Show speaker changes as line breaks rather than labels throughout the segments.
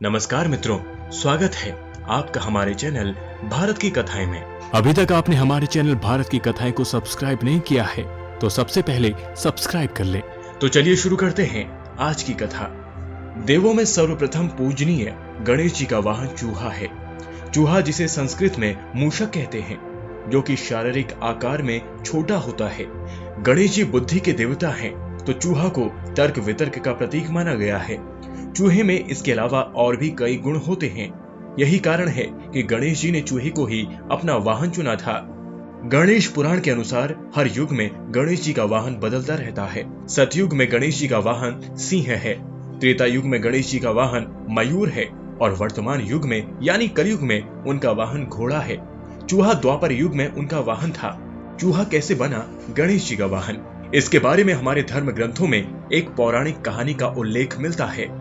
नमस्कार मित्रों, स्वागत है आपका हमारे चैनल भारत की कथाएं में।
अभी तक आपने हमारे चैनल भारत की कथाएं को सब्सक्राइब नहीं किया है तो सबसे पहले सब्सक्राइब कर ले।
तो चलिए शुरू करते हैं आज की कथा। देवों में सर्वप्रथम पूजनीय गणेश जी का वाहन चूहा है। चूहा जिसे संस्कृत में मूषक कहते हैं, जो कि शारीरिक आकार में छोटा होता है। गणेश जी बुद्धि के देवता हैं, तो चूहा को तर्क वितर्क का प्रतीक माना गया है। चूहे में इसके अलावा और भी कई गुण होते हैं। यही कारण है कि गणेश जी ने चूहे को ही अपना वाहन चुना था। गणेश पुराण के अनुसार हर युग में गणेश जी का वाहन बदलता रहता है। सतयुग में गणेश जी का वाहन सिंह है, त्रेता युग में गणेश जी का वाहन मयूर है और वर्तमान युग में यानी कलयुग में उनका वाहन घोड़ा है। चूहा द्वापर युग में उनका वाहन था। चूहा कैसे बना गणेश जी का वाहन, इसके बारे में हमारे धर्म ग्रंथों में एक पौराणिक कहानी का उल्लेख मिलता है।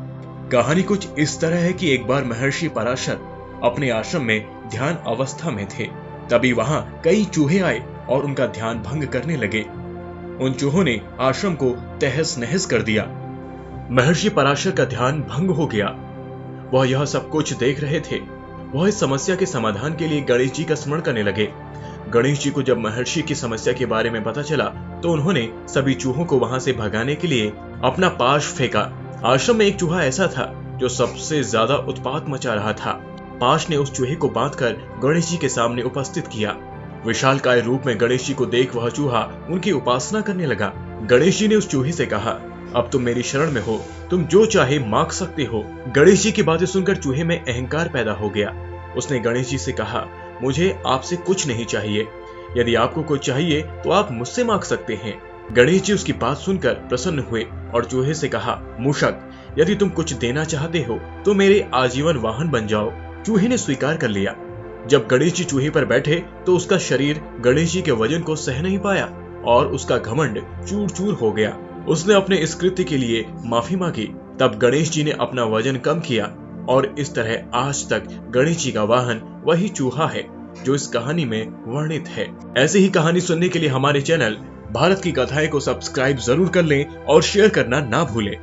कहानी कुछ इस तरह है कि एक बार महर्षि पराशर अपने आश्रम में ध्यान अवस्था में थे। तभी वहां कई चूहे आए और उनका ध्यान भंग करने लगे। उन चूहों ने आश्रम को तहस नहस कर दिया। महर्षि पराशर का ध्यान भंग हो गया। वह यह सब कुछ देख रहे थे। वह इस समस्या के समाधान के लिए गणेश जी का स्मरण करने लगे। गणेश जी को जब महर्षि की समस्या के बारे में पता चला तो उन्होंने सभी चूहों को वहां से भगाने के लिए अपना पाश फेंका। आश्रम में एक चूहा ऐसा था जो सबसे ज्यादा उत्पात मचा रहा था। पाश ने उस चूहे को बांधकर गणेश जी के सामने उपस्थित किया। विशालकाय रूप में गणेश जी को देख वह चूहा उनकी उपासना करने लगा। गणेश जी ने उस चूहे से कहा, अब तुम मेरी शरण में हो, तुम जो चाहे मांग सकते हो। गणेश जी की बातें सुनकर चूहे में अहंकार पैदा हो गया। उसने गणेश जी से कहा, मुझे आपसे कुछ नहीं चाहिए। यदि आपको कुछ चाहिए तो आप मुझसे मांग सकते हैं। गणेश जी उसकी बात सुनकर प्रसन्न हुए और चूहे से कहा, मूषक, यदि तुम कुछ देना चाहते हो तो मेरे आजीवन वाहन बन जाओ। चूहे ने स्वीकार कर लिया। जब गणेश जी चूहे पर बैठे तो उसका शरीर गणेश जी के वजन को सह नहीं पाया और उसका घमंड चूर चूर हो गया। उसने अपने इस कृत्य के लिए माफी मांगी। तब गणेश जी ने अपना वजन कम किया और इस तरह आज तक गणेश जी का वाहन वही चूहा है जो इस कहानी में वर्णित है। ऐसे ही कहानी सुनने के लिए हमारे चैनल भारत की कथाएं को सब्सक्राइब जरूर कर लें और शेयर करना ना भूलें।